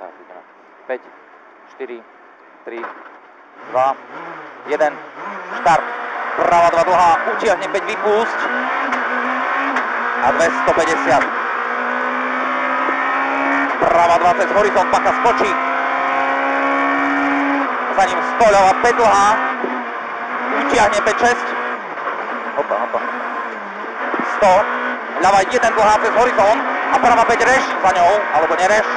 Tak, ideme. 5, 4, 3, 2, 1, štart. Prava 2 dlhá, utiahne 5, vypúšť. A 250. Prava 2 cez horizont, Bacha skočí. Za ním 100, ľava 5 dlhá. Utiahne 5, 6. Hopa. 100, ľava 1 dlhá cez horizont. A prava 5 reš za ňou, alebo nereš.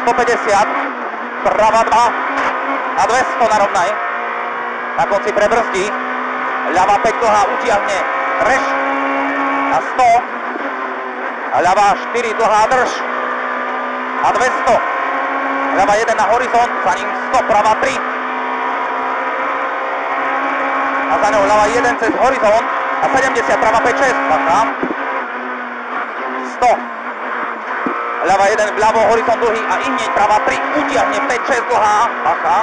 150. Prava 2. A 200 na rovnaj. Na konci prebrzdí. Ľava 5 dlhá utiahne reš. A 100. A ľava 4 dlhá drž. A 200. Ľava 1 na horizont, za ním 100, prava 3. A za ňou ľava 1 cez horizont. A 70, prava 5, 6. Bacha. 100. Ľava 1 vľavo, horizont dlhý a ihneď prava 3. Utiahne 5, 6 dlhá. Bacha.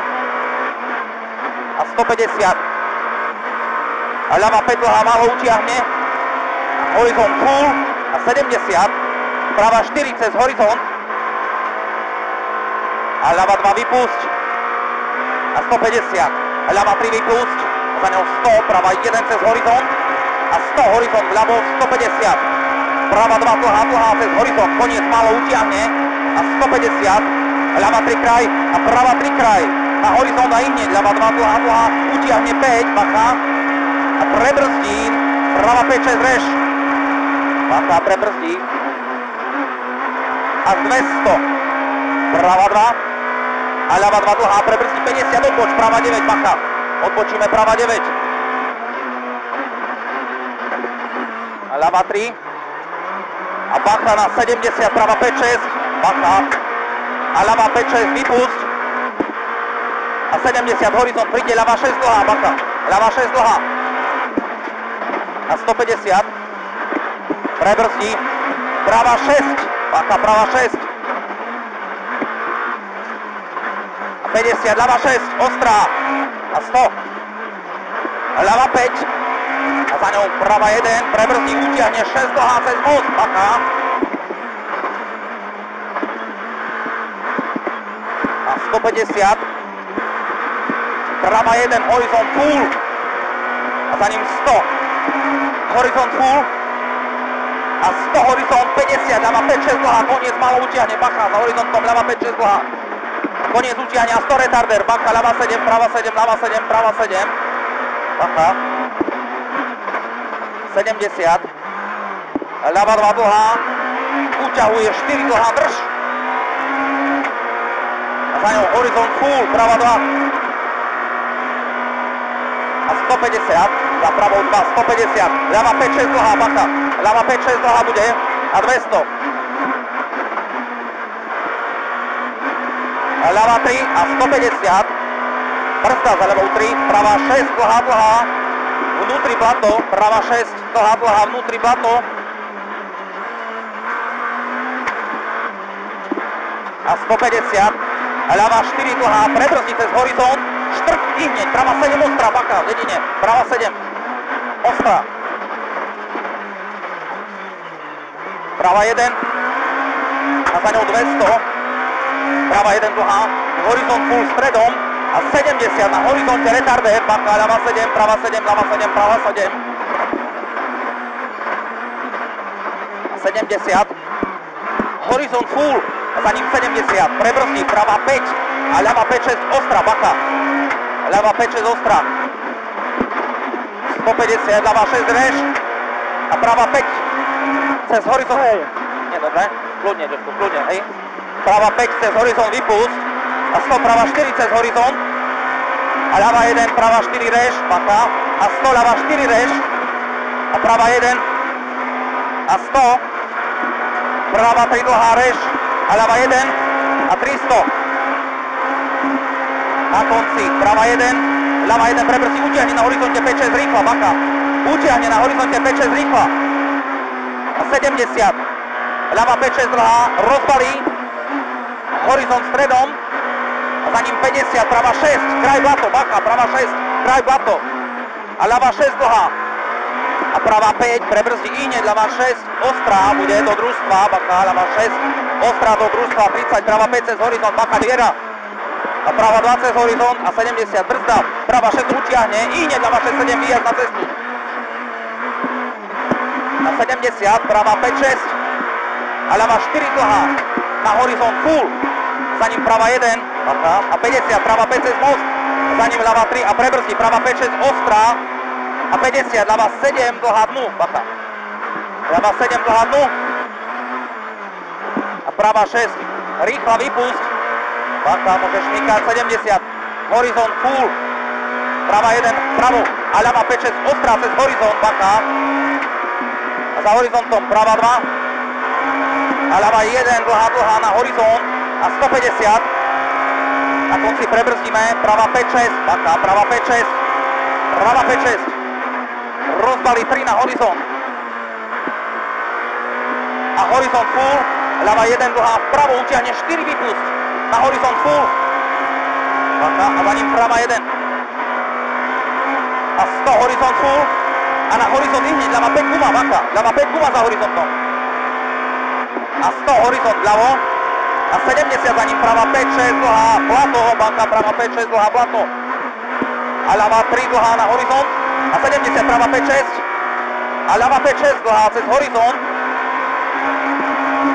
A 150. A ľava 5 dlhá málo utiahne. Horizont full. A 70. Prava 4 cez horizont. A ľava 2 vypúšť. A 150. A ľava 3 vypúšť. Za ňou 100. Prava 1 cez horizont. A 100 horizont vľavo, 150. Prava 2 dlhá cez horizont. Koniec málo utiahne. A 150. A ľava 3 kraj. A prava 3 kraj. Na horizont a ihneď. Ľava 2 dlhá. Utiahne 5. Bacha. A prebrzdí. Prava 5, 6 reš. Bacha prebrzdí. Až 200. Prava 2. A ľava 2 dlhá prebrzdí 50, odboč, prava 9, Bacha. Odbočíme prava 9. A ľava 3. A Bacha na 70, prava 5, 6, Bacha. A ľava 5, 6, vypúšť. A 70, horizont, príde ľava 6 dlhá, Bacha. Ľava 6 dlhá. A 150. Prebrzdí. Prava 6, Bacha, prava 6. 50, ľava 6, ostrá. A 100. Ľava 5. A za ňou prava 1, prebrzdí, utiahne 6 dlhá cez most. Bacha. A 150. Prava 1, horizont full. A za ním 100. Horizont full. A 100 horizont 50, ľava 5, 6 dlhá, koniec málo utiahne. Bacha, za horizontom ľava 5, 6 dlhá. Koniec utiahne a 100 retarder. Bacha, ľava 7, prava 7, ľava 7, prava 7. Bacha. 70. Ľava 2 dlhá. Uťahuje 4 dlhá drž. A za ňou horizont full, prava 2. A 150. Za pravou 2, 150. Ľava 5, 6 dlhá, Bacha. Ľava 5, 6 dlhá bude. A 200. Ľava 3 a 150. Brzda za ľavou 3. Prava 6 dlhá. Vnútri blato. Prava 6 dlhá, vnútri blato. A 150. Ľava 4 dlhá. Prebrzdí cez horizont. Štrk ihneď. Prava 7 ostrá. Bacha v dedine. Prava 7 ostrá. Prava 1. A za ňou 200. Prava 1 dlhá, horizont full stredom a 70 na horizonte retarder, Bacha, ľava 7, prava 7, ľava 7, prava 7. 70, horizont full a za ním 70, prebrzdí, prava 5 a ľava 5, 6 ostrá, Bacha. Ľava 5, 6 ostrá. 150, ľava 6 reš a prava 5 cez horizont. Nie, dobre, kľudne, Jožko, kľudne, hej. Prava 5 cez horizont vypúšť a 100, prava 4 cez horizont a ľava 1, prava 4 reš, Bacha. A 100, ľava 4 reš a prava 1 a 100, prava 3 dlhá reš a ľava 1 a 300. Na konci prava 1, ľava 1 prebrzdí, utiahne na horizonte 5, 6 rýchla, Bacha. Utiahne na horizonte 5, 6 rýchla. A 70, ľava 5, 6 dlhá, rozbalí. Horizont stredom a za ním 50, prava 6, kraj blato, Bacha, prava 6, kraj blato a ľava 6 dlhá a práva 5, prebrzdí ihneď, ľava 6, ostrá, bude do družstva, bacha, ľava 6, ostrá do družstva, 30, práva 5 cez horizont, bacha, diera, a práva 2 cez horizont a 70, brzda, práva 6 utiahne, ihneď, ľava 6, 7, výjazd na cestu. Na 70, práva 5, 6, a ľava 4 dlhá, na horizont full, za ním práva 1, bacha, a 50, práva 5 cez most, za ním ľava 3 a prebrzdí, práva 5, 6, ostrá, a 50, ľava 7, dlhá dnu, bacha. Ľava 7, dlhá dnu. A práva 6, rýchla vypusť. Bacha, môžeš šmykať, 70, horizont full. Práva 1, pravú. A ľava 5, 6, ostrá cez horizont, bacha. A za horizontom práva 2. A ľava 1, dlhá na horizont. A 150. Na konci prebrzdíme, práva 5, 6, bacha, práva 5, 6. Práva 5, 6. Rozbalí 3 na horizont. A horizont full, ľava 1 dlhá vpravo, utiahne 4 vypusť. Na horizont full. A za ním práva 1. A 100 horizont full. A na horizont ihneď, ľava 5 guma, bacha. Ľava 5 guma za horizontom. A 100 horizont ľavo. A 70 za ním práva 5, 6 dlhá, blato, bacha, práva 5, 6 dlhá, blato. A ľava 3 dlhá na horizont. A 70, práva 5, 6. A ľava 5, 6 dlhá cez horizont.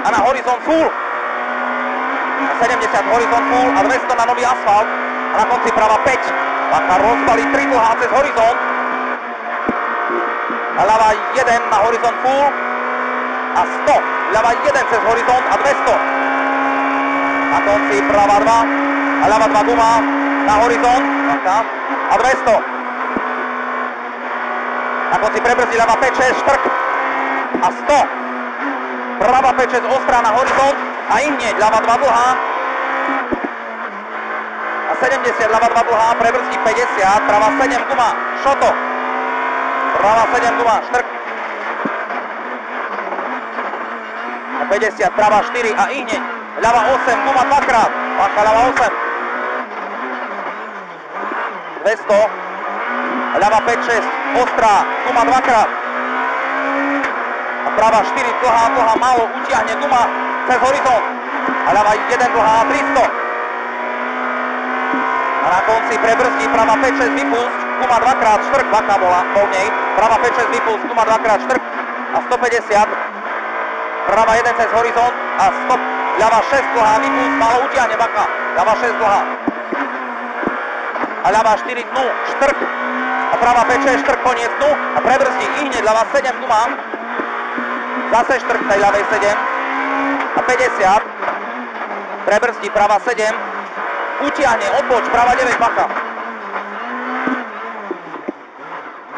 A na horizont full. A 70 horizont full a 200 na nový asfalt. A na konci práva 5. Bacha, rozbalí 3 dlhá cez horizont. A ľava 1 na horizont full. A 100. Ľava 1 cez horizont a 200. Na konci práva 2. A ľava 2 guma na horizont. Bacha. A 200. Na konci prebrzdí ľava 5, 6, štrk a 100. Práva 5, 6, ostrá na horizont a ihneď ľava 2 dlhá a 70, ľava 2 dlhá, prebrzdí 50, práva 7 guma, šoto. Práva 7 guma, štrk. A 50, práva 4 a ihneď ľava 8 guma dvakrát, bacha, ľava 8. 200. Ľava 5, 6, ostrá, guma dvakrát. A práva 4, dlhá, málo, utiahne guma cez horizont. A ľava 1, dlhá, 300. A na konci prebrzdí, práva 5, 6, vypusť, guma dvakrát, štrk, bacha bola, bol v nej. Práva 5, 6, vypusť, guma dvakrát, štrk a 150. Práva 1 cez horizont a 100. Ľava 6, dlhá, vypusť, málo, utiahne, bacha. Ľava 6, dlhá. A ľava 4, dnu, štrk. A práva 5, 6, štrk, koniec dnu a prebrzdí ihneď, ľava 7 guma. Zase štrk tej ľavej 7 a 50. Prebrzdí práva 7. Utiahne, odboč, práva 9, bacha.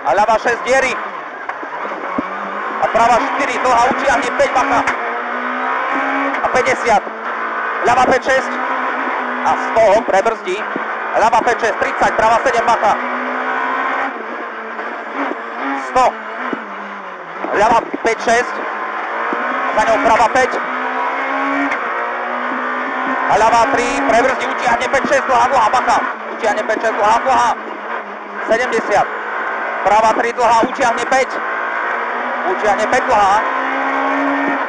A ľava 6 diery. A práva 4, dlhá, utiahne 5, bacha. A 50. Ľava 5, 6 a 100, prebrzdí. Ľava 5, 6, 30, práva 7, bacha. 100. Ľava 5, 6. Za ňou práva 5. A ľava 3. Prebrzdí, utiahne 5, 6, dlhá, bacha. Utiahne 5, 6, dlhá. 70. Práva 3, dlhá, utiahne 5. Utiahne 5, dlhá.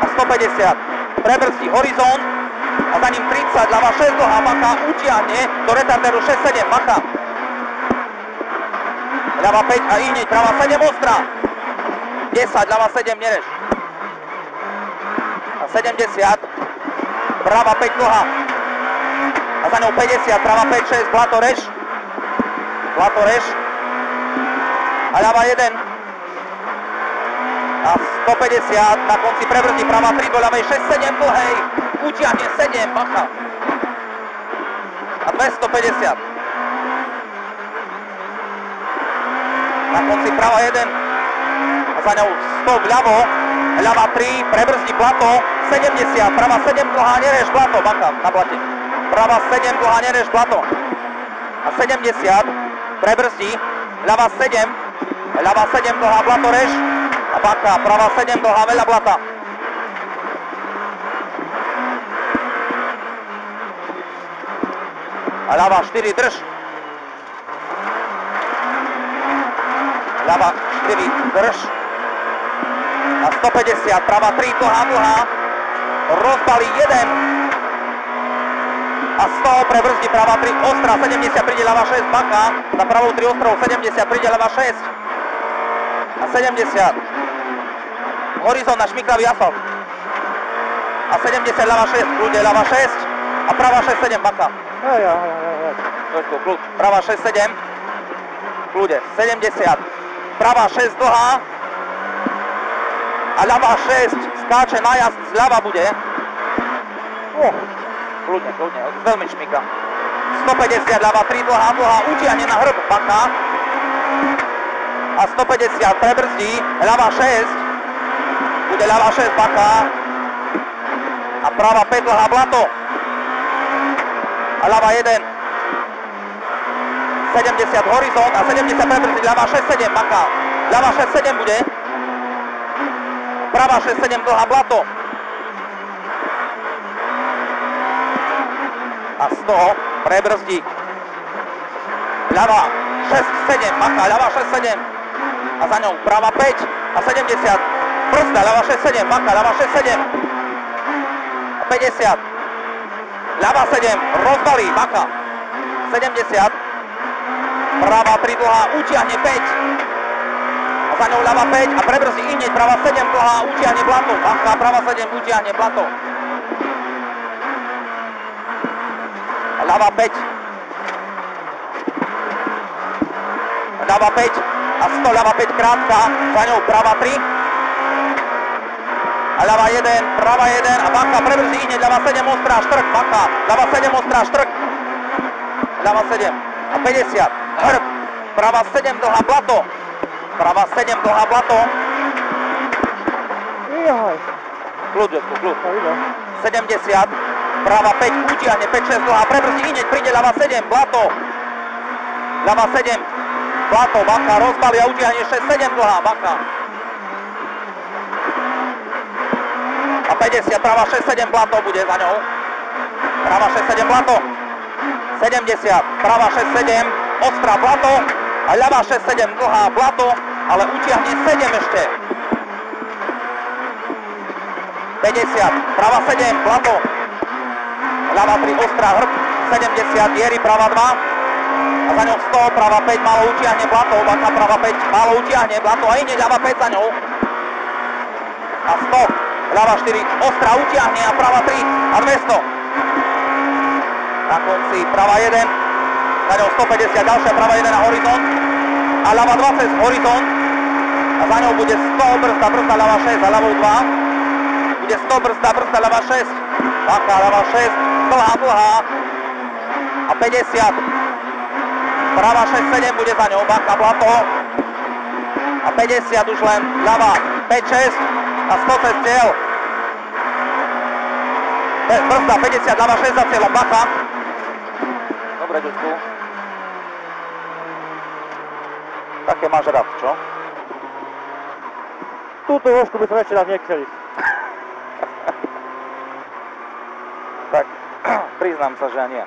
A 150. Prebrzdí, horizont. A za ním 30. Ľava 6, dlhá, bacha. Utiahne do retarderu 6, 7, bacha. Ľava 5 a ihneď, práva 7 ostrá. 10, ľava 7 nereš. A 70. Práva 5 dlhá. A za ňou 50, práva 5, 6, blato reš. Blato reš. A ľava 1. A 150, na konci prebrzdí, práva 3 do ľavej 6, 7 dlhej. Utiahne 7, bacha. A 250. Na konci práva 1 a za ňou 100 vľavo, ľava 3, prebrzdí blato, 70, práva 7 dlhá, nereš blato, bacha, na blate. Práva 7 dlhá, nereš blato. A 70, prebrzdí, ľava 7 dlhá, blato reš a bacha, práva 7 dlhá, veľa blata. A ľava 4 drž. Ľava 4 drž. A 150, pravá 3, dlhá. Rozbalí 1. A 100 prebrzdí pravá 3, ostrá 70, príde ľava 6, baka. Na pravú 3 ostrou 70, príde ľava 6. A 70. Horizont na šmiklavý asfalt. A 70, ľava 6, kľude, ľava 6. A pravá 6, 7, baka. Trošku, kľud. Pravá 6, 7. Kľude, 70. Pravá 6, dlhá. A ľava 6, skáče najazd, zľava bude. Kľudne, veľmi šmika. 150, ľava 3, dlhá, utiahne na hrb, baka. A 150, prebrzdí, ľava 6. Bude ľava 6, baka. A pravá 5, dlhá, blato. A ľava 1. 70, horizont a 70, prebrzdí, ľava 6, 7, baka. Ľava 6, 7 bude. Pravá 6, 7, dlhá, blato. A 100, prebrzdí. Ľava 6, 7, baka, ľava 6, 7. A za ňou pravá 5 a 70. Brzda, ľava 6, 7, baka, ľava 6, 7. A 50. Ľava 7, rozbalí, baka. 70. Pravá 3, dlhá, utiahne 5. A za ňou ľava 5 a prebrzdí hneď, pravá 7, dlhá, utiahne blato. Baka, pravá 7, utiahne blato. A ľava 5. Ľava 5 a 100, ľava 5 krátka, za ňou pravá 3. A ľava 1, pravá 1 a baka, prebrzdí hneď, ľava 7, ostrá, štrk, baka. Ľava 7, ostrá, štrk. Ľava 7 a 50. Hrb, pravá 7, dlhá, blato. Pravá 7, dlhá, blato. Kľud. 70. Pravá 5, utiahne, 5, 6, dlhá, prebrzdí hneď, príde ľava 7, blato. Ľava 7, blato, baka, rozbalí a utiahne 6, 7, dlhá, baka. A 50, pravá 6, 7, blato bude za ňou. Pravá 6, 7, blato. 70, pravá 6, 7, ostrá, blato. A ľava 6, 7, dlhá, blato, ale utiahne 7 ešte. 50, pravá 7, blato. Ľava 3, ostrá, hrb. 70, diery, pravá 2. A za ňou 100, pravá 5, málo utiahne, blato. Baka, pravá 5, málo utiahne, blato. A ide ľava 5 za ňou. A 100, ľava 4, ostrá, utiahne a pravá 3 a 200. Na konci pravá 1, za ňou 150, ďalšia pravá 1 na horizont. A ľava 20, horizont. A za ňou bude 100, brzda, ľava 6 a ľavou 2. Bude 100, brzda, ľava 6. Baka, ľava 6, dlhá. A 50. Pravá 6, 7 bude za ňou, baka, blato. A 50 už len ľava 5, 6 a 100 cez cieľ. Brzda, 50, ľava 6 za cieľom, baka. Dobre, Ďuďku. Také máš rád, čo? Túto ložku by som ešte raz nechceli. Tak, priznám sa, že ani ja.